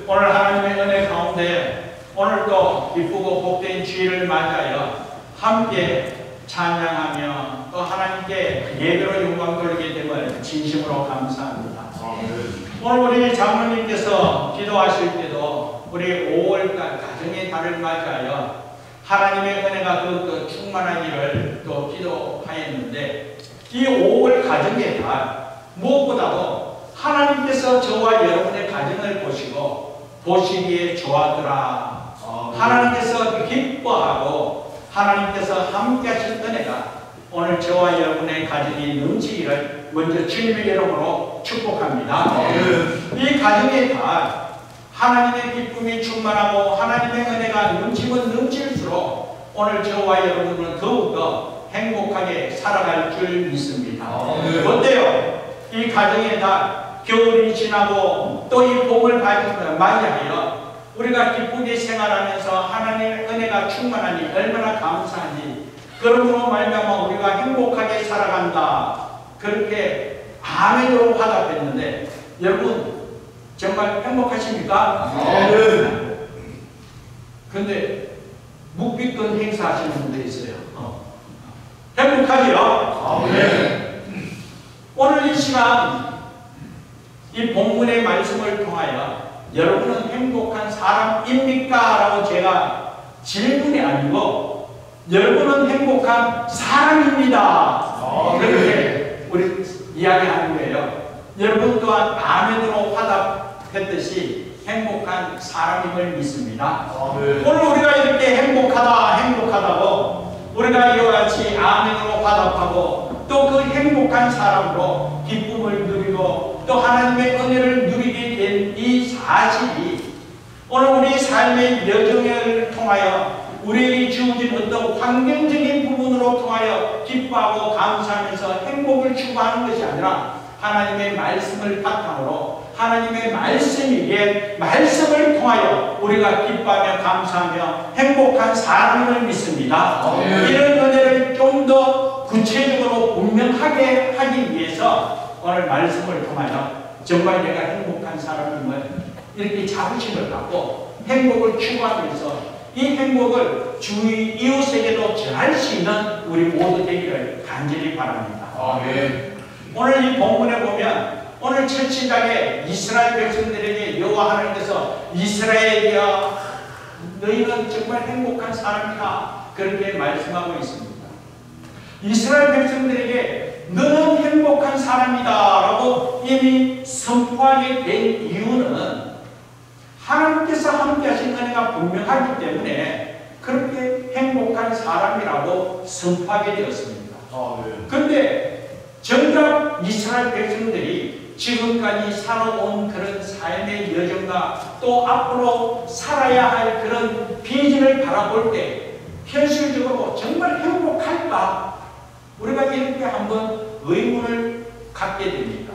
오늘 하나님의 은혜 가운데 오늘도 기쁘고 복된 주일을 맞이하여 함께 찬양하며 또 하나님께 예배로 영광 돌리게 됨을 진심으로 감사합니다. 오늘 우리 장로님께서 기도하실 때도 우리 5월달 가정의 달을 맞이하여 하나님의 은혜가 더욱더 충만한 일을 또 기도하였는데, 이 5월 가정의 달 무엇보다도 하나님께서 저와 여러분의 가정을 보시고 보시기에 좋아하더라. 하나님께서 기뻐하고 하나님께서 함께 하신 은혜가 오늘 저와 여러분의 가정이 넘치기를 먼저 주님의 이름으로 축복합니다. 이 가정의 달 하나님의 기쁨이 충만하고 하나님의 은혜가 넘치면 넘칠수록 오늘 저와 여러분은 더욱더 행복하게 살아갈 줄 믿습니다. 어때요? 이 가정의 달 겨울이 지나고 또 이 봄을 맞이하여 우리가 기쁘게 생활하면서 하나님의 은혜가 충만하니 얼마나 감사하니, 그러므로 말미암아 우리가 행복하게 살아간다, 그렇게 아멘으로 화답했는데, 여러분 정말 행복하십니까? 그런데 묵비권 행사하시는 분들이 있어요. 행복하지요? 오늘 이 시간 이 본문의 말씀을 통하여 여러분은 행복한 사람입니까? 라고 제가 질문이 아니고 여러분은 행복한 사람입니다. 그렇게 우리 이야기하는 거예요. 여러분 또한 아멘으로 화답했듯이 행복한 사람임을 믿습니다. 오늘 우리가 이렇게 행복하다고 우리가 이와 같이 아멘으로 화답하고 또 그 행복한 사람으로 기쁨을 누리고 또 하나님의 은혜를 누리게 된 이 사실이 오늘 우리 삶의 여정을 통하여 우리에게 주어진 어떤 환경적인 부분으로 통하여 기뻐하고 감사하면서 행복을 추구하는 것이 아니라 하나님의 말씀을 바탕으로 하나님의 말씀이기에 말씀을 통하여 우리가 기뻐하며 감사하며 행복한 사람임을 믿습니다. 이런 은혜를 좀 더 구체적으로 분명하게 하기 위해서 오늘 말씀을 통하여 정말 내가 행복한 사람임을 이렇게 자부심을 갖고 행복을 추구하면서 이 행복을 주위 이웃에게도 전할 수 있는 우리 모두 되기를 간절히 바랍니다. 오늘 이 본문에 보면 오늘 첫 시작에 이스라엘 백성들에게 여호와 하나님께서 이스라엘이여 너희는 정말 행복한 사람이다, 그렇게 말씀하고 있습니다. 이스라엘 백성들에게 너는 행복한 사람이다 라고 이미 선포하게 된 이유는 하나님께서 함께 하신 은혜가 분명하기 때문에 그렇게 행복한 사람이라고 선포하게 되었습니다. 그런데 정작 이스라엘 백성들이 지금까지 살아온 그런 삶의 여정과 또 앞으로 살아야 할 그런 비전을 바라볼 때 현실적으로 정말 행복할까? 우리가 이렇게 한번 의문을 갖게 됩니다.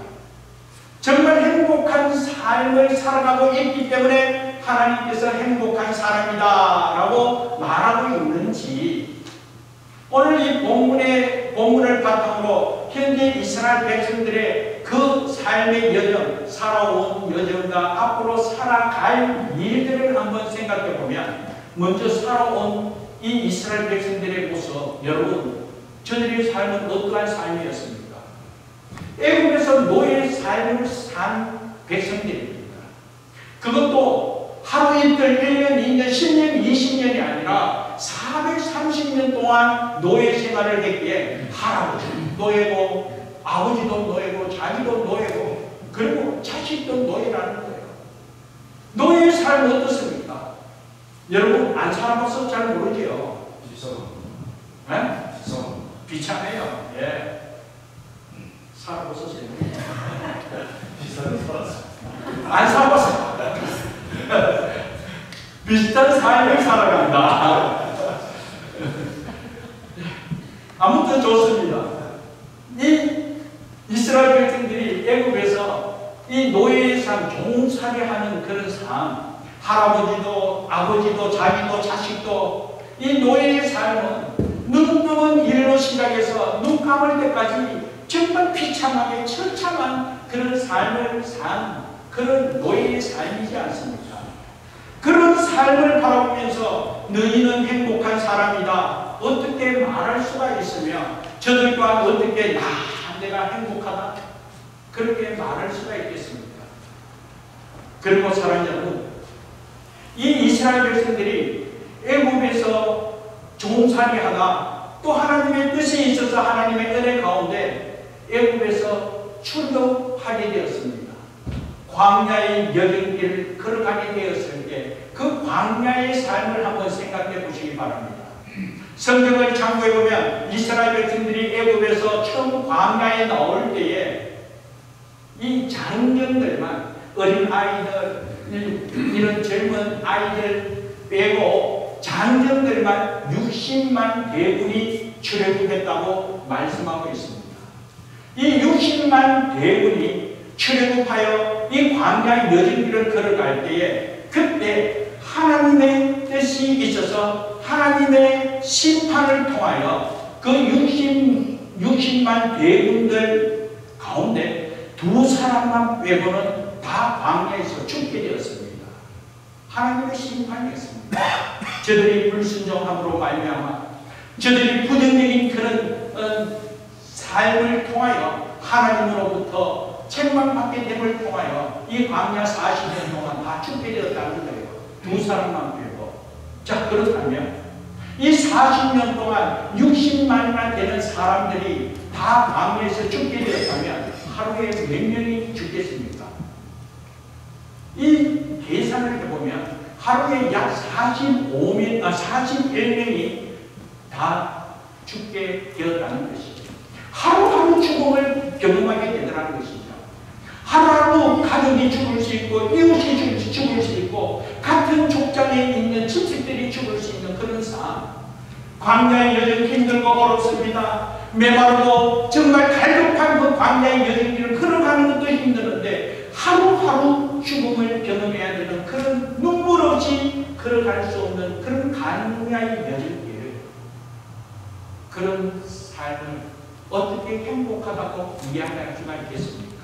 정말 행복한 삶을 살아가고 있기 때문에 하나님께서 행복한 사람이다 라고 말하고 있는지, 오늘 이 본문을 바탕으로 현재 이스라엘 백성들의 그 삶의 여정, 살아온 여정과 앞으로 살아갈 일들을 한번 생각해 보면, 먼저 살아온 이 이스라엘 백성들의 모습, 여러분 저들의 삶은 어떠한 삶이었습니까? 애국에서 노예의 삶을 산 백성들입니다. 그것도 하루 이틀 1년, 2년, 10년, 20년이 아니라 430년 동안 노예 생활을 했기에 할아버지도 노예고 아버지도 노예고 자기도 노예고 그리고 자식도 노예라는 거예요. 노예의 삶은 어떻습니까? 여러분 안 살아봐서 잘 모르죠. 비참해요. 살아봐서 재밌네요. 안 살아봤어. 비슷한 삶을 살아간다. 아무튼 좋습니다. 이 이스라엘 백성들이 애굽에서 이 노예의 삶, 종살이하는 그런 삶, 할아버지도 아버지도 자기도 자식도 이 노예의 삶은 눈 뜨는 일로 시작해서 눈 감을 때까지 정말 비참하게 처참한 그런 삶을 산 그런 노예의 삶이지 않습니까? 그런 삶을 바라보면서 너희는 행복한 사람이다 어떻게 말할 수가 있으며 저들과 어떻게 내가 행복하다 그렇게 말할 수가 있겠습니까? 그리고 사랑하는 여러분, 이 이스라엘 백성들이 애굽에서 종살이하다 또 하나님의 뜻이 있어서 하나님의 은혜 가운데 애굽에서 출애굽하게 되었습니다. 광야의 여정길을 걸어가게 되었을 때 그 광야의 삶을 한번 생각해 보시기 바랍니다. 성경을 참고해 보면 이스라엘 백성들이 애굽에서 처음 광야에 나올 때에 이 장년들만 어린 아이들 이런 젊은 아이들 빼고 장년들만 60만 대군이 출애굽했다고 말씀하고 있습니다. 이 60만 대군이 출애굽하여 이 광야의 여정길을 걸어갈 때에 그때 하나님의 뜻이 있어서 하나님의 심판을 통하여 그 60만 대군들 가운데 두 사람만 빼고는 다 광야에서 죽게 되었습니다. 하나님의 심판이었습니다. 저들이 불순종함으로 말미암아 저들이 부정적인 그런 삶을 통하여 하나님으로부터 책망받게 됨을 통하여 이 광야 40년 동안 다 죽게 되었다는 거예요. 두 사람만 빼고. 자, 그렇다면 이 40년 동안 60만이나 되는 사람들이 다 광야에서 죽게 되었다면 하루에 몇 명이 죽겠습니까? 이 계산을 해보면 하루에 약 41명이 다 죽게 되었다는 것이죠. 하루하루 죽음을 경험하게 되더라는 것이죠. 하루하루 가족이 죽을 수 있고 이웃이 죽을 수 있고 같은 족장에 있는 친척들이 죽을 수 있는 그런 삶. 광야의 여정 힘들고 어렵습니다. 메마르고 정말 갈급한 그 광야의 여정길을 걸어가는 것도 힘드는데 하루하루 죽음을 경험해야 되는 그런 눈물 없이 걸어갈 수 없는 그런 광야의 여정길, 그런 삶을 어떻게 행복하다고 이야기할 수가 있겠습니까?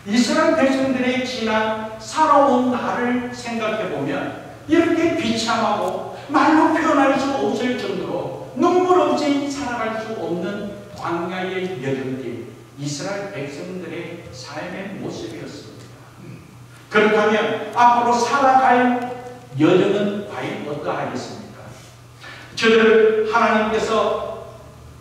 이스라엘 백성들의 지난 살아온 날을 생각해보면 이렇게 비참하고 말로 표현할 수 없을 정도로 눈물 없이 살아갈 수 없는 광야의 여정길, 이스라엘 백성들의 삶의 모습이었습니다. 그렇다면 앞으로 살아갈 여정은 과연 어떠하겠습니까? 저들 하나님께서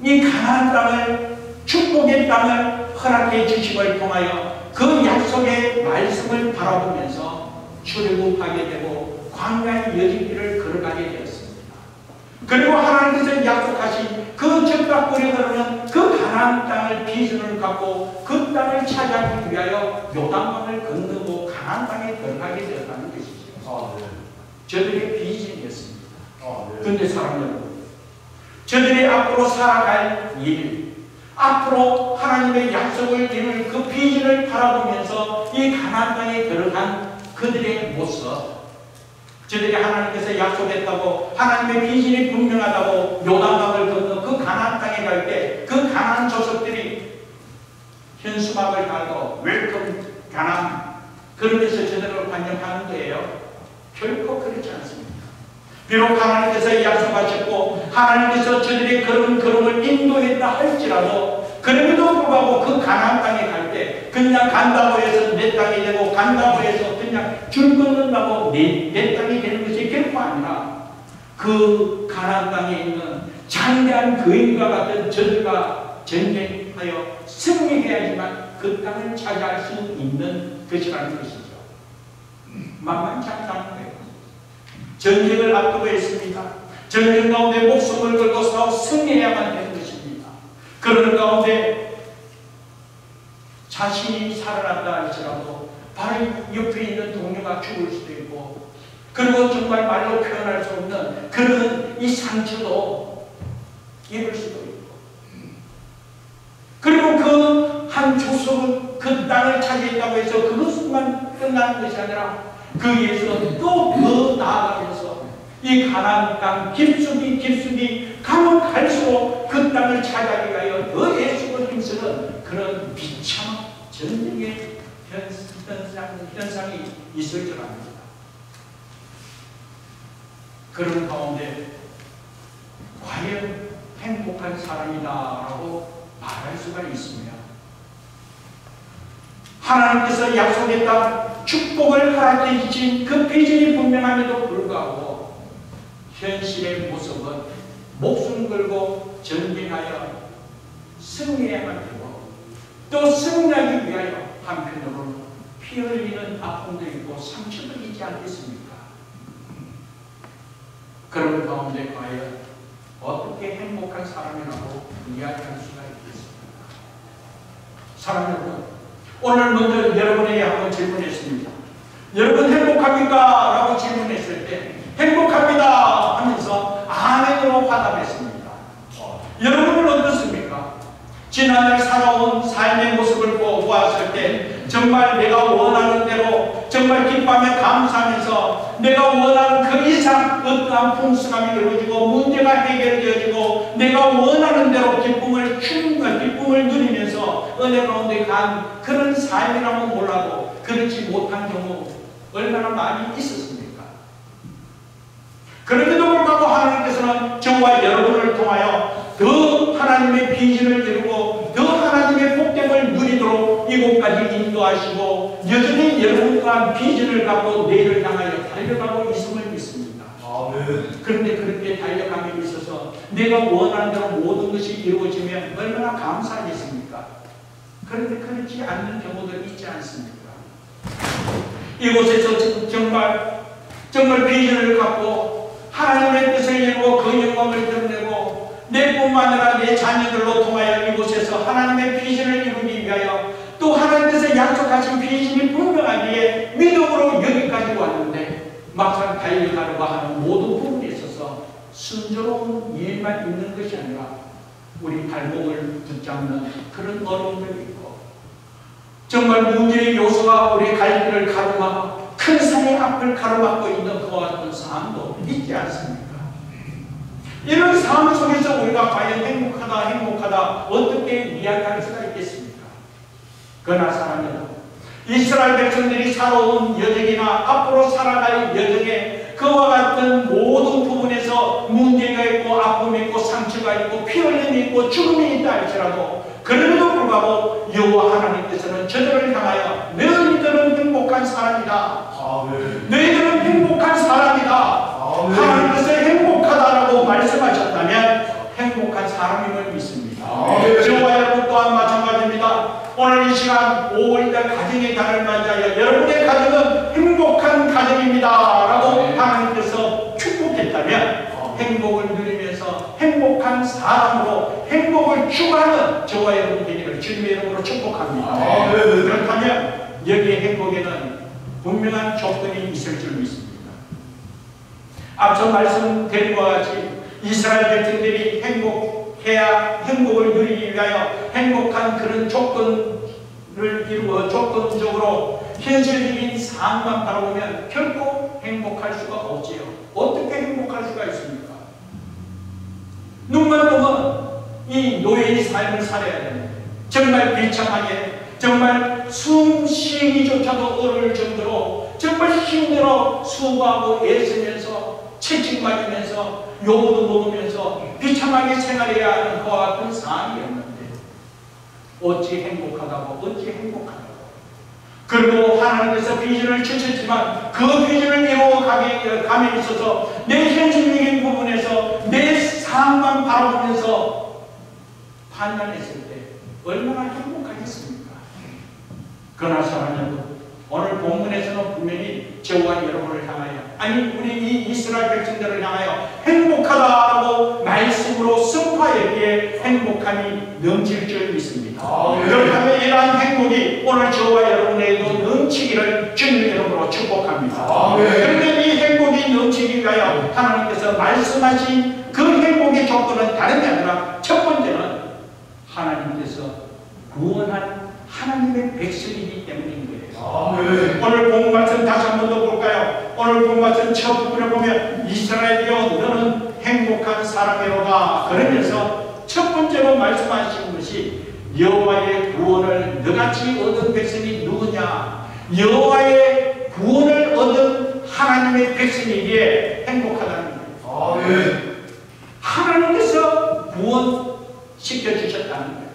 이 가나안 땅을 축복의 땅을 허락해 주심을 통하여 그 약속의 말씀을 바라보면서 출애굽하게 되고 광야의 여정길을 걸어가게 되었습니다. 그리고 하나님께서 약속하신 그 적각골에 흐르는 그 가나안 땅을 비전을 갖고 그 땅을 차지하기 위하여 요단강을 건너고 가나안 땅에 들어가게 되었다는 것이죠. 저들의 비전이었습니다. 그런데 사랑 여러분, 저들이 앞으로 살아갈 일, 앞으로 하나님의 약속을 이룰 그 비전을 바라보면서 이 가나안 땅에 들어간 그들의 모습, 저들이 하나님께서 약속했다고 하나님의 비전이 분명하다고 요단강을 건너 그 가나안 땅에 갈 때 그 가나안 족속들이 현수막을 달고 웰컴 가나안 그러면서 저들을 환영하는 거예요. 결코 그렇지 않습니다. 비록 하나님께서 약속하셨고 하나님께서 저들의 걸음을 인도했다 할지라도 그럼에도 불구하고 그 가나안 땅에 갈 때 그냥 간다고 해서 내 땅이 되고 간다고 해서 그냥 줄 끊는다고 내 땅이 되는 것이 결코 아니라 그 가나안 땅에 있는 장대한 거인과 같은 저들과 전쟁하여 승리해야지만 그 땅을 차지할 수 있는 것이라는 것이죠. 만만치 않다는 거예요. 전쟁을 앞두고 있습니다. 전쟁 가운데 목숨을 걸고 싸워 승리해야만 되는 것입니다. 그런 가운데 자신이 살아났다 할지라도 바로 옆에 있는 동료가 죽을 수도 있고 그리고 정말 말로 표현할 수 없는 그런 이 상처도 입을 수도 있고 그리고 그 한 족속은 그 땅을 차지했다고 해서 그것만 끝나는 것이 아니라 거기에서 또 더 나아가면서 이 가나안 땅 깊숙이 가면 갈수록 그 땅을 차지하기 위하여 더 애쓰고 힘쓰는 그런 비참한 전쟁의 현상이 있을 줄 압니다. 그런 가운데 과연 행복한 사람이다라고 말할 수가 있으며, 하나님께서 약속했던 축복을 허락해 주신 그 비전이 분명함에도 불구하고 현실의 모습은 목숨 걸고 전쟁하여 승리해야만 되고, 또 승리하기 위하여 한편으로는 피 흘리는 아픔도 있고 상처도 있지 않겠습니까? 그런 가운데 과연 어떻게 행복한 사람이라고 이야기할 수가 있겠습니까? 사랑 여러분, 오늘 먼저 여러분에게 한번 질문했습니다. 여러분 행복합니까? 라고 질문했을 때 행복합니다 하면서 아멘으로 화답했습니다. 여러분은 어떻습니까? 지난날 살아온 삶의 모습을 보았을 때 정말 내가 원하는 대로 정말 기뻐하며 감사하면서 내가 원하는 그 이상 어떠한 풍성함이 이루어지고 문제가 해결되어지고 내가 원하는 대로 기쁨을 누리면서 은혜 가운데 간 그런 삶이라면 몰라도 그렇지 못한 경우 얼마나 많이 있었습니까? 그런데도 불구하고 하나님께서는 저와 여러분을 통하여 더 하나님의 비전을 이루고 더 하나님의 복됨을 누리도록 이곳까지 인도하시고 여전히 여러분과 비전을 갖고 내일을 향하여 달려가고 있음을 믿습니다. 아멘. 그런데 그렇게 달려감에 있어서 내가 원하는 대로 모든 것이 이루어지면 얼마나 감사하겠습니까? 그런데 그렇지 않는 경우도 있지 않습니까? 이곳에서 정말 비전을 갖고 하나님의 뜻을 이루고 그 영광을 드러내고 내뿐만 아니라 내 자녀들로 통하여 이곳에서 하나님의 비전을 이루기 위하여 또 하나님께서 약속하신 비전이 분명하기에 믿음으로 여기까지 왔는데 막상 달려가려고 하는 모든 부분에 있어서 순조로운 일만 있는 것이 아니라 우리 발목을 붙잡는 그런 어려움들이 있고 정말 문제의 요소가 우리 갈 길을 가로막아 큰 산의 앞을 가로막고 있는 그와 같은 상황도 있지 않습니까? 이런 상황 속에서 우리가 과연 행복하다 어떻게 이야기할 수가 있겠습니까? 그러나 사랑하는 이스라엘 백성들이 살아온 여정이나 앞으로 살아갈 여정에 그와 같은 모든 부분에서 문제가 있고 아픔이 있고 상처가 있고 피 흘림이 있고 죽음이 있다 할지라도 그럼에도 불구하고 여호와 하나님께서는 저들을 향하여 너희들은 행복한 사람이다. 너희들은 행복한 사람이다. 하나님께서 행복하다라고 말씀하셨다면 행복한 사람임을 믿습니다. 저와 여러분 또한 마찬가지입니다. 오늘 이 시간 5월달 가정의 달을 맞이하여 여러분의 가정은 행복한 가정입니다 라고 하나님께서 축복했다면 행복을 누리면서 행복한 사람으로 행복을 추구하는 저와 여러분 되기를 주님의 이름으로 축복합니다. 그렇다면 여기에 행복에는 분명한 조건이 있을 줄 믿습니다. 앞서 말씀드린 것과 같이 이스라엘 백성들이 행복을 누리기 위하여 행복한 그런 조건을 이루어 조건적으로 현실적인 상황만 바라보면 결코 행복할 수가 없지요. 어떻게 행복할 수가 있습니까? 눈만 보면 이 노예의 삶을 살아야 되는데 정말 비참하게 정말 숨 쉬기조차도 어려울 정도로 정말 힘들어 수고하고 애쓰면서 채찍맞으면서 욕도 먹으면서 비참하게 생활해야 하는 그와 같은 상황이었는데 어찌 행복하다고 그리고 하나님께서 비전을 주셨지만 그 비전을 이루어감에 있어서 내 현실적인 부분에서 내 상황만 바라보면서 판단했을 때 얼마나 행복하겠습니까? 그러나 사랑하는 여러분, 오늘 본문에서는 분명히 저와 여러분을 향하여 아니 우리 이 이스라엘 백성들을 향하여 행복하다라고 말씀으로 선포했기에 행복함이 넘칠 줄 믿습니다. 그렇다면 이러한 행복이 오늘 저와 여러분에게도 넘치기를 주님의 이름으로 축복합니다. 그런데 이 행복이 넘치기 위하여 하나님께서 말씀하신 그 행복의 조건은 다름이 아니라 첫 번째는 하나님께서 구원한 하나님의 백성이기 때문인 거예요. 오늘 본 말씀 다시 한 번 더 볼까요? 오늘 본 말씀 첫 부분에 보면 이스라엘이여 너는 행복한 사람이로다 그러면서 첫 번째로 말씀하신 것이 여호와의 구원을 너같이 얻은 백성이 누구냐? 여호와의 구원을 얻은 하나님의 백성이기에 행복하다는 거예요. 하나님께서 구원시켜 주셨다는 거예요.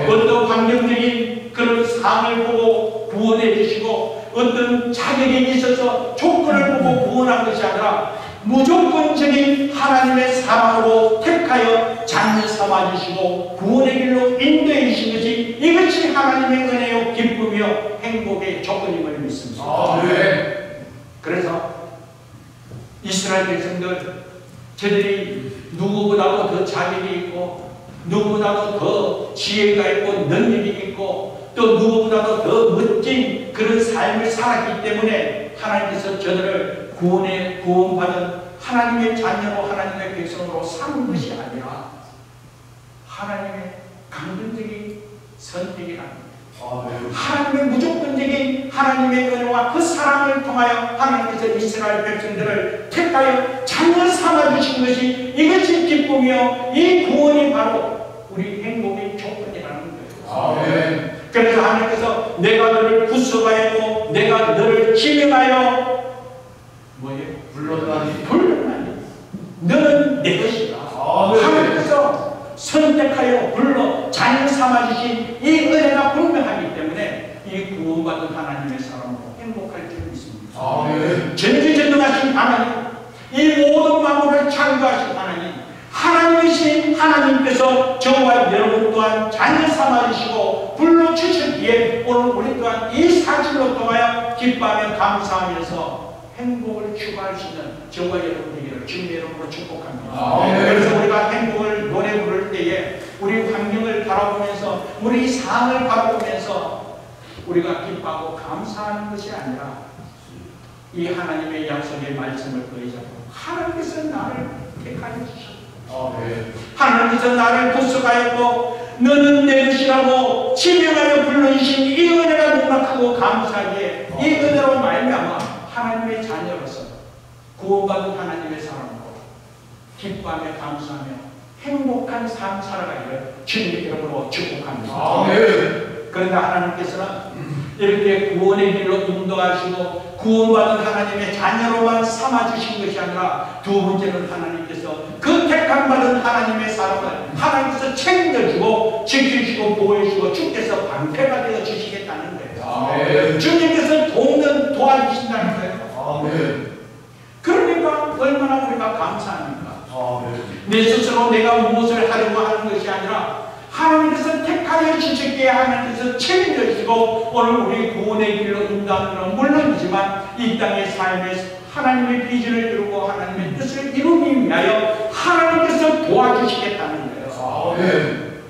어떤 환경적인 그런 상황을 보고 구원해 주시고 어떤 자격이 있어서 조건을 보고 구원한 것이 아니라 무조건적인 하나님의 사랑으로 택하여 자녀 삼아주시고 구원의 길로 인도해 주신 것이 이것이 하나님의 은혜요 기쁨이요 행복의 조건임을 믿습니다. 그래서 이스라엘 백성들 저들이 누구보다도 더 자격이 있고 누구보다도 더 지혜가 있고 능력이 있고 또 누구보다도 더 멋진 그런 삶을 살았기 때문에 하나님께서 저들을 구원받은 하나님의 자녀로 하나님의 백성으로 삼은 것이 아니라 하나님의 강력적인 선택이랍니다. 하나님의 무조건적인 하나님의 은혜와 그 사랑을 통하여 하나님께서 이스라엘 백성들을 택하여 자녀 삼아주신 것이 이것이 기쁨이요 이 구원이 바로 우리 행복의 조건이라는 거예요. 그래서 하나님께서 내가 너를 구속하였고 내가 너를 지명하여 뭐예요? 불렀나니 너는 내 것이다. 하나님께서 선택하여 불러 자녀 삼아주신 이 은혜가 분명하기 때문에 이 구원받은 하나님의 사람으로 행복할 줄 믿습니다. 전지전능하신 하나님, 이 모든 만물을 창조하신 하나님, 하나님이신 하나님께서 저와 여러분 또한 자녀 삼아주시고 불러주셨기에 오늘 우리 또한 이 사실로 통하여 기뻐하며 감사하면서 행복을 추구할 수 있는 저와 여러분에게 주님의 이름으로 축복합니다. 그래서 우리가 행복을 노래 부를 때에 우리 환경을 바라보면서 우리 상을 바라보면서 우리가 기뻐하고 감사하는 것이 아니라 이 하나님의 약속의 말씀을 의지하고 하나님께서 나를 택하여 주셨다. 하나님께서 나를 구속하였고 너는 내 것이라고 지명하여 불러주신 이 은혜가 너무나크고 감사하기에 이 은혜로 말미암아 하나님의 자녀로서 구원받은 하나님의 사람으로 기뻐하며 감사하며 행복한 삶 살아가기를 주님의 이름으로 축복합니다. 그런가 하나님께서는 이렇게 구원의 길로 인도하시고 구원받은 하나님의 자녀로만 삼아주신 것이 아니라 두 번째는 하나님께서 그 택함받은 하나님의 사람을 하나님께서 챙겨주고 지키시고 보호해주고 주께서 방패가 되어 주시겠다는 거예요. 주님께서 도와주신다는 거예요. 그러니까 얼마나 우리가 감사합니까? 내 스스로 내가 무엇을 하려고 하는 것이 아니라 하나님께서 택하여 주셨기에 하나님께서 책임져주시고 오늘 우리 구원의 길로 인도하는 것은 물론이지만 이 땅의 삶에서 하나님의 비전을 이루고 하나님의 뜻을 이루기 위하여 하나님께서 도와주시겠다는 거예요.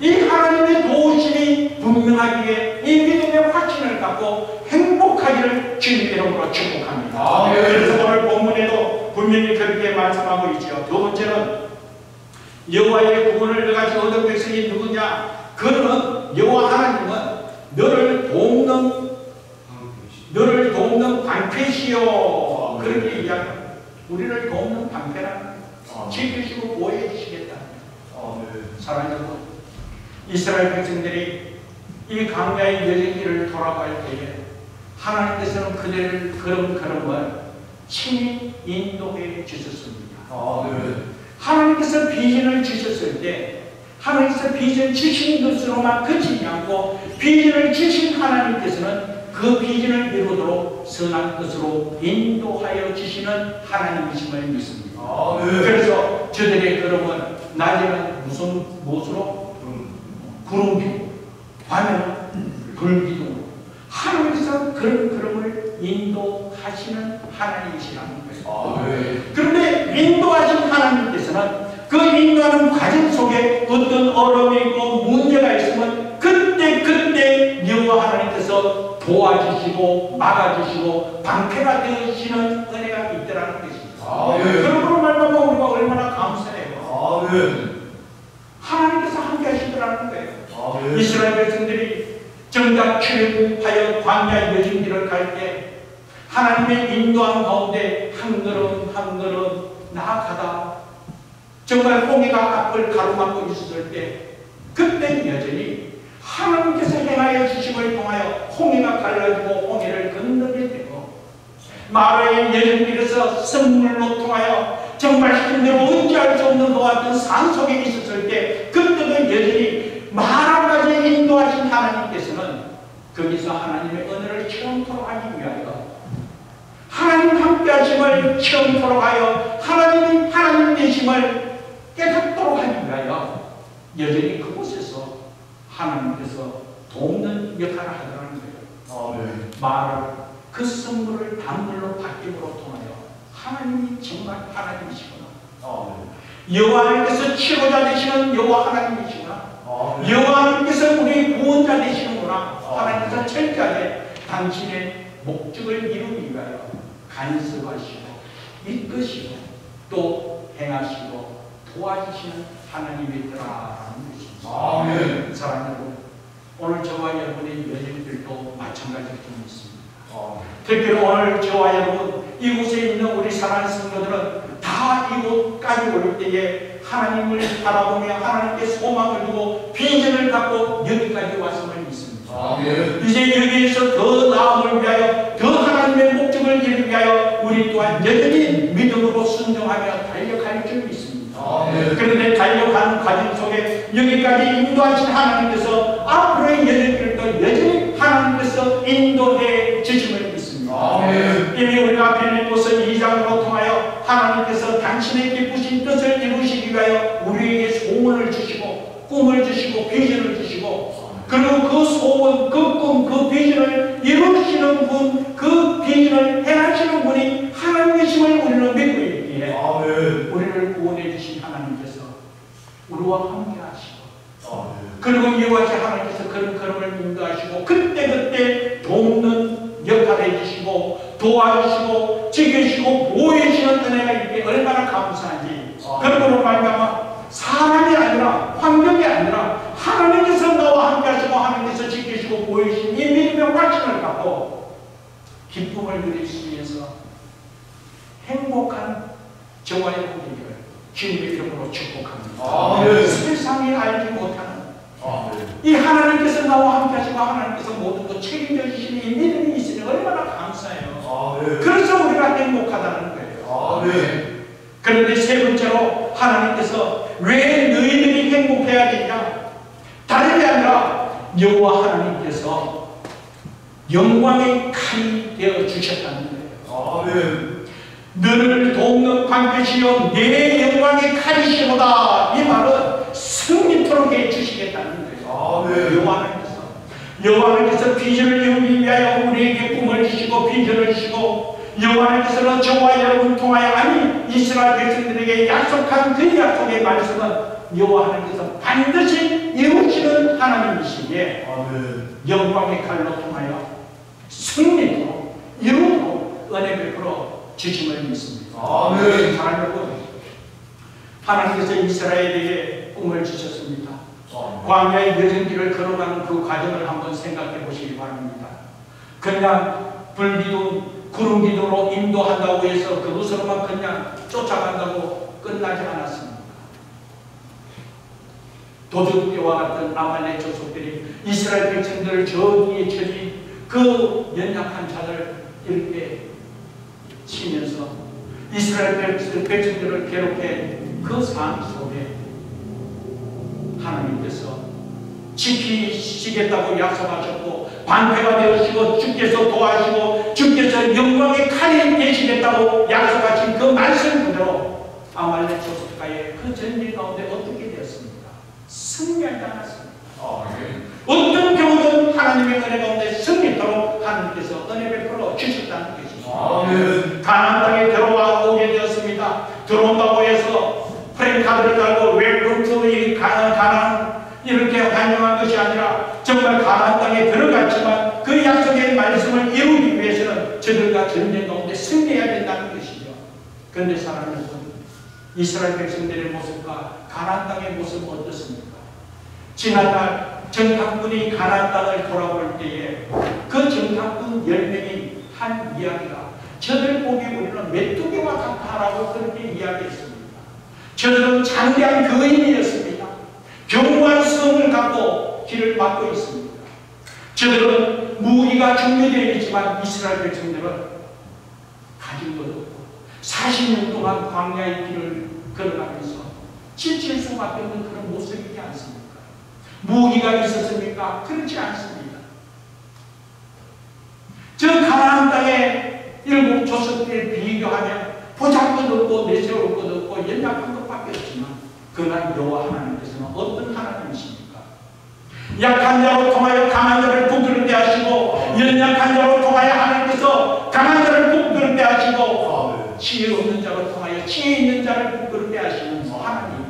이 하나님의 도우심이 분명하기에 이 믿음의 확신을 갖고 행복하기를 주님의 이름으로 축복합니다. 그래서 오늘 본문에도 분명히 그렇게 말씀하고 있죠. 두 번째는 여호와의 구원을 가지고 얻은 백성이 누구냐? 그는 여호와 하나님은 너를 돕는 방패시요. 그렇게 이야기합니다. 우리를 돕는 방패라는 거예요. 지키시고 보호해 주시겠다. 사랑하는 여러분, 이스라엘 백성들이 이 광야의 여정길을 돌아갈 때에 하나님께서는 그들을 걸음걸음을 친히 인도해 주셨습니다. 하나님께서 비전을 주셨을 때 하나님께서 비전 주신 것으로만 그치지 않고 비전을 주신 하나님께서는 그 비전을 이루도록 선한 것으로 인도하여 주시는 하나님이심을 믿습니다. 그래서 저들의 걸음은 낮에는 무엇으로? 구름기둥, 밤에는 불기둥. 하나님께서 그런 걸음을 인도하시는 하나님이시라는 거예요. 그런데 인도하신 하나님께서는 그 인도하는 과정 속에 어떤 어려움이 있고 문제가 있으면 그때 여호와 하나님께서 도와주시고 막아주시고 방패가 되시는 은혜가 있더라는 것입니다. 그러므로 말하면 우리가 얼마나 감사해요. 하나님께서 함께 하시더라는 거예요. 이스라엘 백성들이 정작 출애굽하여 광야 여정길을 갈 때 하나님의 인도한 가운데 한 걸음 한 걸음 나아가다 정말 홍해가 앞을 가로막고 있었을 때 그때 여전히 하나님께서 행하여 주심을 통하여 홍해가 갈라지고 홍해를 건너게 되고 마라의 여정길에서 선물로 통하여 정말 힘들고 피할 수 없는 그와 같은 산속에 있었을 때 그때도 여전히 마라까지 인도하신 하나님께서는 거기서 하나님의 은혜를 체험토록 하기 위하여 하나님 함께 하심을 체험토록 하여 하나님이 하나님 되심을 깨닫도록 하기 위하여 여전히 그곳에서 하나님께서 돕는 역할을 하더라는 거예요. 말을 그 선물을 단물로 바뀜으로 통하여 하나님이 정말 하나님이시구나. 여호와 하나님께서 치료자 되시는 여호와 하나님이시구나. 여호와 하나님께서 우리 구원자 되시는구나. 하나님께서 철저하게 당신의 목적을 이루기 위하여 간섭하시고 이끄시고 또 행하시고 도와주시는 하나님이더라라는 것입니다. 사랑하는 여러분, 오늘 저와 여러분의 여정들도 마찬가지일 좀 있습니다. 특별히 오늘 저와 여러분 이곳에 있는 우리 사랑하는 성도들은 다 이곳까지 올 때에 하나님을 바라보며 하나님께 소망을 두고 비전을 갖고 여기까지 왔음을 믿습니다. 이제 여기에서 더 나음을 위하여 더 하나님의 목적을 이루기 위하여 우리 또한 여전히 믿음으로 순종하며 달려갈 줄 믿습니다. 그런데 달려가는 과정 속에 여기까지 인도하신 하나님께서 앞으로의 여정길도 여전히 하나님께서 인도해 주심을 믿습니다. 이미 우리가 빌립보서 2장으로 통하여 하나님께서 당신의 기쁘신 뜻을 이루시기 위하여 우리에게 소원을 주시고 꿈을 주시고 비전을 주시고 그리고 그 소원, 그 꿈, 그 비전을 이루시는 분, 그 비전을 행하시는 분이 하나님이심을 우리는 믿고 있기에 우리를 구원해 주신 하나님께서 우리와 함께 하시고 그리고 이와 같이 하나님께서 그런 걸음을 인도하시고 그때그때 돕는 역할을 해주시고 도와주시고 지키시고 보호해주시는 은혜가 있게 얼마나 감사한지. 그러므로 말미암아 사람이 아니라 환경이 아니라 하나님께서 나와 함께 하시고 하나님께서 지키시고 보여주신 이 믿음의 확신을 갖고 기쁨을 누릴 수 있어서 행복한 저와 여러분에게 주님의 이름으로 축복합니다. 세상이 알지 못하는 이 하나님께서 나와 함께 하시고 하나님께서 모든 것 책임져 주시는 이 믿음이 있으니 얼마나 감사해요. 그래서 우리가 행복하다는 거예요. 그런데 세 번째로 하나님께서 왜 너희들이 행복해야 되냐? 다른 게 아니라 여호와 하나님께서 영광의 칼이 되어 주셨다는 거예요. 너를 돕는 관계시여 내 영광의 칼이시로다. 이 말은 승리토록 해주시겠다는 거예요. 여호와 하나님께서 비전을 이루기 위하여 우리에게 꿈을 주시고 비전을 주시고 여호와 하나님께서는 저와 여러분 통하여 아니 이스라엘 백성들에게 약속한 그 약속의 말씀은 여호와 하나님께서 반드시 이루시는 하나님이시기에 영광의 칼로 통하여 승리토록 이루도록 은혜 베풀어 주심을 믿습니다. 사랑하는 여러분, 하나님께서 이스라엘에게 꿈을 주셨습니다. 광야의 여정길을 걸어가는 그 과정을 한번 생각해 보시기 바랍니다. 그냥 불기둥, 구름기둥으로 인도한다고 해서 그것으로만 그냥 쫓아간다고 끝나지 않았습니다. 도둑떼와 같은 아말렉 족속들이 이스라엘 백성들을 저기에 처리 그 연약한 자를 이렇게 치면서 이스라엘 백성들을 괴롭게 그 삶 속에 하나님께서 지키시겠다고 약속하셨고 방패가 되어주시고 주께서 도와주시고 주께서 영광의 칼이 되시겠다고 약속하신 그 말씀 그대로 아말렉 족속과의 그 전쟁 가운데 어떻게 되었습니까? 승리하지 않았습니다. 어떤 경우든 하나님의 은혜 가운데 승리토록 하나님께서 은혜 베풀어 주셨다는 것이죠. 가나안 땅에 들어와 오게 되었습니다. 들어온다고 해서 프랭카드를 달고 웰컴 투 가나안 이렇게 환영한 것이 아니라 정말 가나안 땅에 들어갔지만 그 약속의 말씀을 이루기 위해서는 저들과 전쟁 가운데 승리해야 된다는 것이죠. 그런데 사랑하는 여러분, 이스라엘 백성들의 모습과 가나안 땅의 모습은 어떻습니까? 지난날 정탐꾼이 가나안 땅을 돌아볼 때에 그 정탐꾼 10명이 한 이야기가 저들 보기 우리는 메뚜기와 같다라고 그렇게 이야기했습니다. 저들은 장대한 거인이었습니다. 견고한 성을 갖고 길을 막고 있습니다. 저들은 무기가 준비되어 있지만 이스라엘 백성들은 가진 것 없고 40년 동안 광야의 길을 걸어가면서 지칠 수밖에 없는 그런 모습이지 않습니까? 무기가 있었습니까? 그렇지 않습니다. 저 가나안 땅에 일곱 조석에 비교하면 보잘것없고 내세울 것 없고 연약한 것밖에 없지만 그날 여호와 하나님께서는 어떤 하나님이십니까? 약한 자로 통하여 강한 자를 부드럽게 하시고 연약한 자로 통하여 하나님께서 강한 자를 부드럽게 하시고 지혜 없는 자로 통하여 지혜 있는 자를 부끄럽게 하시는 하나님.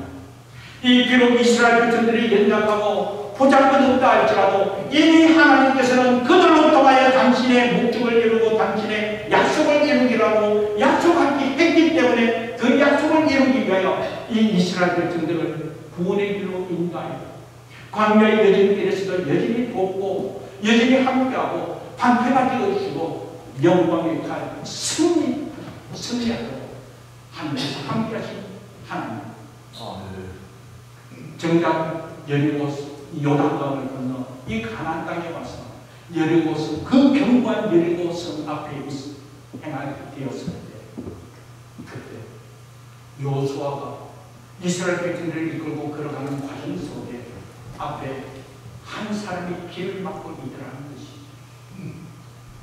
이 비록 이스라엘 백성들이 연약하고 보잘것없다 할지라도 이미 하나님께서는 그들로 통하여 당신의 목적을 이루고 당신의 약속을 이루기라고 약속했기 때문에 그 약속을 이루기 위하여 이 이스라엘 백성들을 구원의 길로 인도하여 광야의 여정길에서도 여전히 돕고 여전히 함께하고 방패가 되어주시고 영광의 칼 승리하도록 하나님께서 함께하신 하나님. 정작 여리고 요단강을 건너 이 가나안 땅에 와서 여리고성 그 견고한 여리고성 앞에 행하게 되었었는데 그때 여호수아가 이스라엘 백성들을 이끌고 걸어가는 과정 속에 앞에 한 사람이 길을 막고 있더라는 것이죠.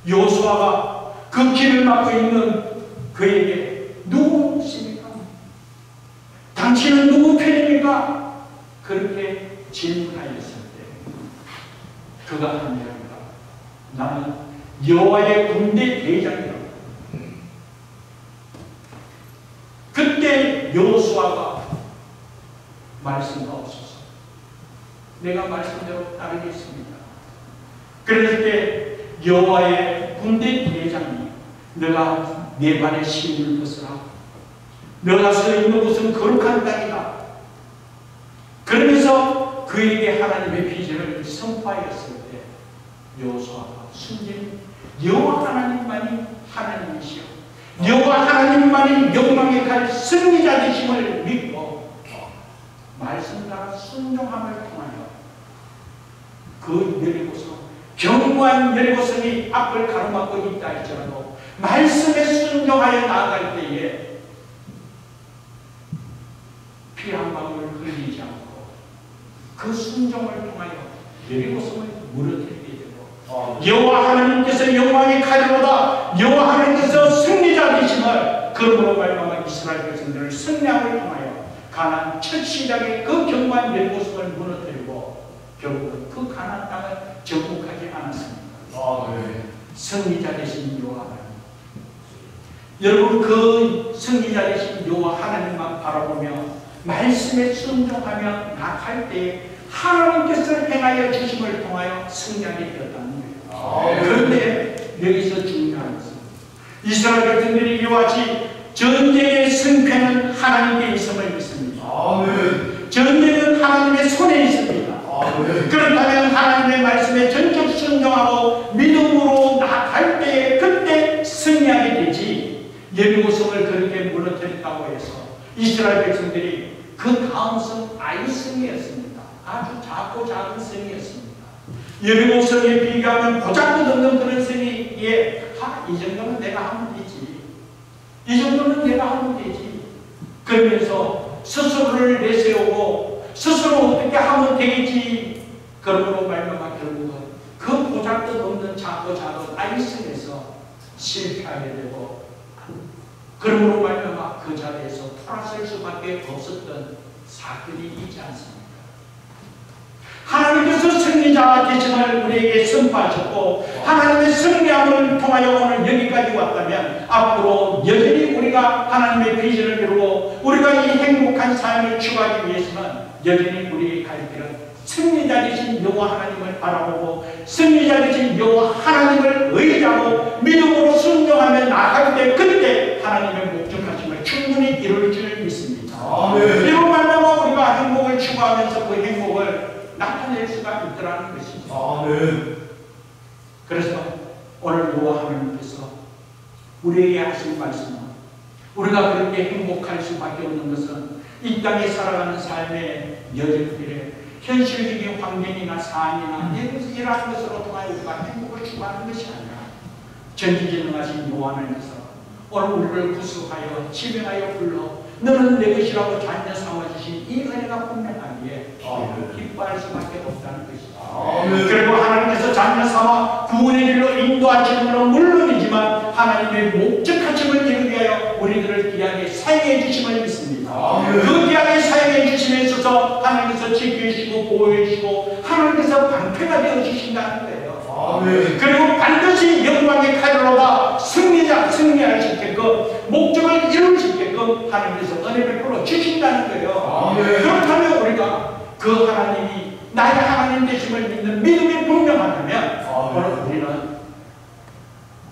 여호수아가 그 길을 막고 있는 그에게 누구십니까? 당신은 누구 편입니까? 그렇게 질문하였을 때 그가 합니다. 나는 여호와의 군대 대장이라고. 그때 여호수아가 말씀가 없어서 내가 말씀대로 따르겠습니다. 그랬을 때 여호와의 군대 대장이 너가 내 발에 신을 벗으라. 너가 서 있는 곳은 거룩한 땅이다. 그러면서 그에게 하나님의 비전을 선포하였을 때 여호수아가 순전히 여호와 하나님만이 하나님이시오 여호와 하나님만이 영광의 칼 승리자 되심을 믿고 말씀과 순종함을 통하여 그 여리고성 견고한 여리고성이 앞을 가로막고 있다 할지라도 말씀에 순종하여 나아갈 때에 피 한 방울 흘리지 않고 그 순종을 통하여 여리고성을 무너뜨리게 되고 여호와 하나님께서 영광의 칼이로다 여호와 하나님께서 승리자 되심을 그러므로 말미암아 이스라엘 백성들을 승리함을 통하여 가나안 첫 시작의 그 견고한 여리고성을 무너뜨리고 결국은 그 가나안 땅을 정복하지 않았습니다. 승리자 되신 여호와 하나님. 여러분 그 승리자 되신 여호와 하나님만 바라보며 말씀에 순종하며 나갈 때에 하나님께서 행하여 주심을 통하여 승리하게 되었다는 거예요. 그런데 여기서 중요한 것은 이스라엘 백성들이 이와 같이 전쟁의 승패는 하나님께 있음을 믿습니다. 전쟁은 하나님의 손에 있습니다. 그렇다면 하나님의 말씀에 전적 순종하고 믿음으로 나갈 때에 그때 승리하게 되지 여리고성을 그렇게 무너뜨렸다고 해서 이스라엘 백성들이 그 다음 성 아이성이었습니다. 아주 작고 작은 성이었습니다. 여리고성에 비교하면 보잘것없는 그런 성이 이 정도는 내가 하면 되지. 이 정도는 내가 하면 되지. 그러면서 스스로를 내세우고 스스로 어떻게 하면 되겠지. 그러므로 말미암아 결국은 그 보잘것없는 작고 작은 아이성에서 실패하게 되고 그러므로 말미암아 그 자리에서 돌아설 수밖에 없었던 사건이 있지 않습니까? 하나님께서 승리자 되심을 우리에게 선포하셨고 하나님의 승리함을 통하여 오늘 여기까지 왔다면 앞으로 여전히 우리가 하나님의 비전을 이루고 우리가 이 행복한 삶을 추구하기 위해서는 여전히 우리의 갈 길은 승리자 되신 여호와 하나님을 바라보고 승리자 되신 여호와 하나님을 의지하고 믿음으로 순종하며 나아갈 때 그때 하나님의 목적하심을 충분히 이룰 줄 믿습니다. 이런 말로 우리가 행복을 추구하면서 그 행복을 나타낼 수가 있더라는 것입니다. 그래서 오늘 여호와 하나님께서 우리에게 하신 말씀은 우리가 그렇게 행복할 수밖에 없는 것은 이 땅에 살아가는 삶의 여정길에 현실적인 환경이나 상황이나 이러한 것으로 통하여 우리가 행복을 추구하는 것이 아니라 전지전능하신 여호와 하나님께서 오늘 우리를 구속하여 지명하여 불러 너는 내 것이라고 자녀 삼아주신 이 은혜가 분명하기에 기뻐할 수밖에 없다는 것이죠. 그리고 하나님께서 자녀 삼아 구원의 길로 인도하시는 것은 물론이지만 하나님의 목적하심을 이루기 위하여 우리들을 귀하게 사용해 주심을 믿습니다. 그 귀하게 사용해 주심에 있어서 하나님께서 지켜주시고 보호해 주시고 하나님께서 방패가 되어 주신다는 거예요. 그리고 반드시 영광의 칼로가 승리할 수 있게끔 목적을 이룰 수 있게끔 하나님께서 은혜 베풀어 주신다는 거예요. 그렇다면 우리가 그 하나님이 나의 하나님 되심을 믿는 믿음이 분명하다면 오늘 우리는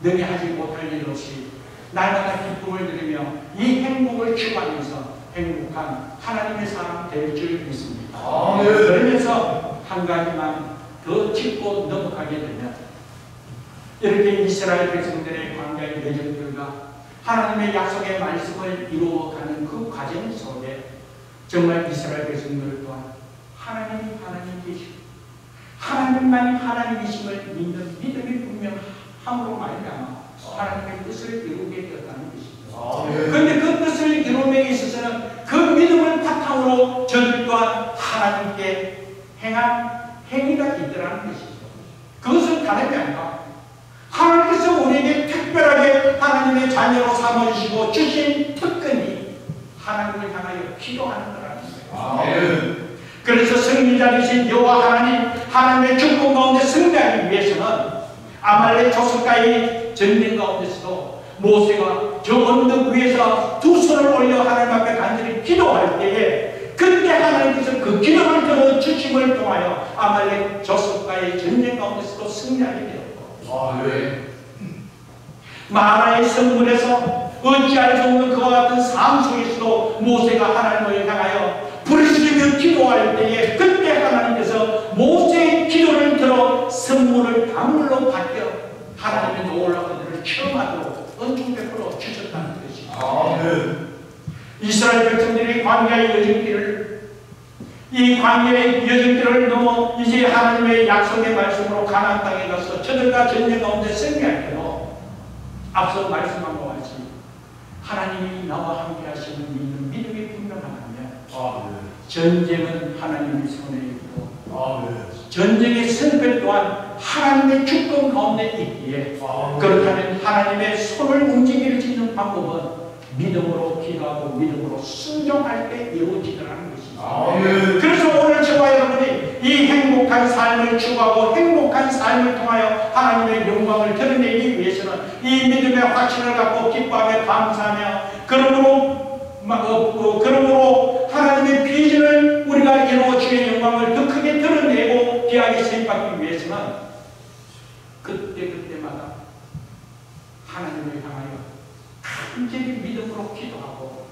능히 하지 못할 일 없이 날마다 기쁨을 누리며 이 행복을 추구하면서 행복한 하나님의 사람 될 줄 믿습니다. 그러면서 한 가지만 더 짚고 넘어가게 되면 이렇게 이스라엘 백성들의 광야의 여정들과 하나님의 약속의 말씀을 이루어가는 그 과정 속에 정말 이스라엘 백성들 또한 하나님이 하나님 계시고 하나님만이 하나님이심을 믿는 믿음이 분명함으로 말미암아 하나님의 뜻을 이루게 되었다는 것이죠. 그런데 그 뜻을 이루음에 있어서는 그 믿음을 바탕으로 저들 또한 하나님께 행한 행위가 있더라는 것이죠. 그것은 다름이 아니라 하나님께서 우리에게 특별하게 하나님의 자녀로 삼아주시고 주신 특권이 하나님을 향하여 기도하는 거라는 거예요. 그래서 승리자 되신 여호와 하나님, 하나님의 주권 가운데 승리하기 위해서는 아말렉 조솔과의 전쟁 가운데서도 모세가 저 언덕 위에서 두 손을 올려 하나님 앞에 간절히 기도할 때에 그때 하나님께서 그 기도를 들어 주심을 통하여 아말렉 조솔과의 전쟁 가운데서도 승리하게 되었고 마라의 성문에서 어찌할 수 없는 그와 같은 삶 속에서도 모세가 하나님을 향하여 부르짖으며 기도할 때에 그때 하나님께서 모세의 기도를 들어 성문을 단물로 바뀌어 하나님의 놀라운 은혜를 체험하도록 은총 베풀어 주셨다는 것이죠. 이스라엘 백성들이 광야의 여정길을 이 광야의 여정길을 넘어 이제 하나님의 약속의 말씀으로 가나안 땅에 가서 저들과 전쟁 가운데 승리할 때도 앞서 말씀한 것 같이 하나님이 나와 함께 하시는 믿는 믿음이 분명하다면 전쟁은 하나님의 손에 있고 전쟁의 승패 또한 하나님의 주권 가운데 있기에 그렇다면 하나님의 손을 움직일 수 있는 방법은 믿음으로 기도하고 믿음으로 순종할 때 이루어지더라는 것입니다. 그래서 오늘 저와 여러분이 이 행복한 삶을 추구하고 행복한 삶을 통하여 하나님의 영광을 드러내기 위해서는 이 믿음의 확신을 갖고 기뻐하며 감사하며 그러므로 하나님의 비전을 우리가 이루어 주의 영광을 더 크게 드러내고 귀하게 세입받기 위해서는 그때마다 하나님을 향하여 간절히 믿음으로 기도하고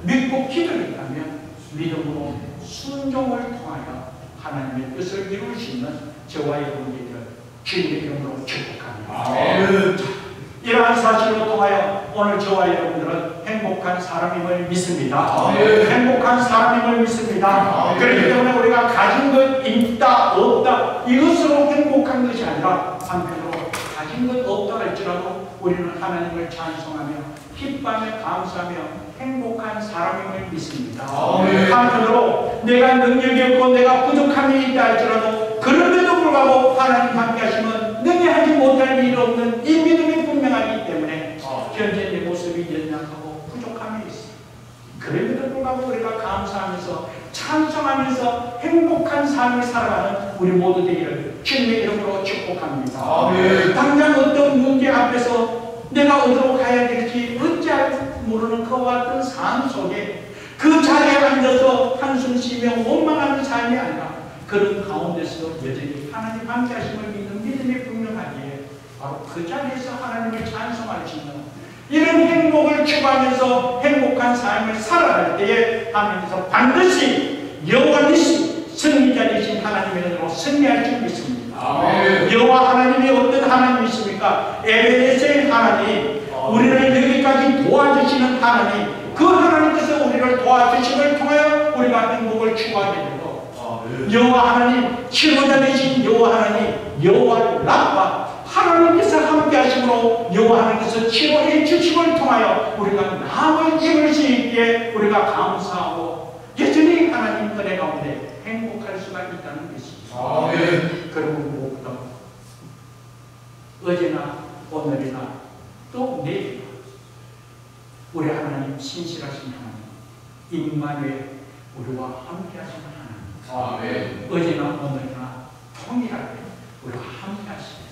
믿고 기도했다면 믿음으로 순종을 통하여 하나님의 뜻을 이룰 수 있는 저와 여러분들을 주님의 이름으로 축복합니다. 이러한 사실을 통하여 오늘 저와 여러분들은 행복한 사람임을 믿습니다. 행복한 사람임을 믿습니다. 그렇기 때문에 우리가 가진 것 있다 없다 이것으로 행복한 것이 아니라 한편으로 가진 것 없다 할지라도 우리는 하나님을 찬송하며 기뻐하며 감사하며 행복한 사람임을 믿습니다. 한편으로 내가 능력이 없고 내가 부족함이 있다 할지라도 그럼에도 불구하고 하나님 함께 하시면 능히 하지 못할 일이 없는 이 믿음이 분명하기 때문에 현재 내 모습이 연약하고 부족함이 있습니다. 그럼에도 불구하고 우리가 감사하면서 찬송하면서 행복한 삶을 살아가는 우리 모두 되기를 주님의 이름으로 축복합니다. 당장 어떤 문제 앞에서 내가 어디로 가야 될지 어찌할 모르는 그와 같은 삶 속에 그 자리에 앉아서 한숨 쉬며 원망하는 삶이 아니라 그런 가운데서도 여전히 하나님 함께 하심을 믿는 믿음이 분명하기에 바로 그 자리에서 하나님을 찬송할 수 있는 이런 행복을 추구하면서 행복한 삶을 살아갈 때에 하나님께서 반드시 영원히 승리자 되신 하나님의 은혜로 승리할 줄 믿습니다. 여호와 하나님이 어떤 하나님이십니까? 에베네셀 하나님, 우리를 여기까지 도와주시는 하나님, 그 하나님께서 우리를 도와주심을 통하여 우리가 행복을 추구하게 되고 여호와 하나님, 치료자 되신 여호와 하나님, 여호와 라파 하나님께서 함께 하심으로 여호와 하나님께서 치료해 주심을 통하여 통하여 우리가 남을 입을 수 있게 우리가 감사하고 여전히 하나님 은혜 가운데 행복할 수가 있다는 것이죠. 아멘. 그리고 무엇보다 어제나 오늘이나 또 내일이나 우리 하나님 신실하신 하나님 임마누엘 우리와 함께 하시는 하나님. 아멘. 어제나 오늘이나 통일하게 우리와 함께 하시네.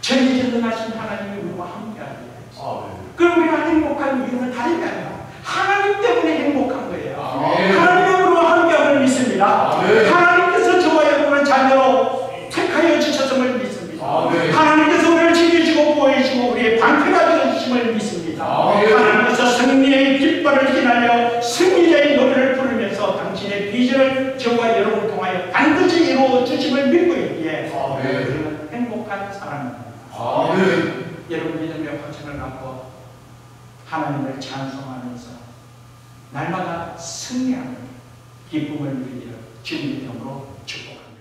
전지전능하신 하나님이 우리와 함께 하시네. 아멘. 그럼 우리가 행복한 이유는 다른 게 아니라 하나님 때문에 행복한 거예요. 아멘. 하나님이 우리와 함께함을 믿습니다. 아멘. 하나님께서 저와 여러분을 자녀로 택하여 주셨음을 믿습니다. 아멘. 하나님께서 우리를 지키시고 보호해주시고 우리의 방패가 되어주심을 믿습니다. 아멘. 하나님께서 승리의 깃발을 휘날려 승리자의 노래를 부르면서 당신의 비전을 저와 여러분을 통하여 반드시 이루어 주심을 믿고 있기에 우리는 행복한 사람입니다. 아멘. 여러분 믿음의 확신을 갖고 하나님을 찬송하면서 날마다 승리하는 기쁨을 누리기를 주님의 이름으로 축복합니다.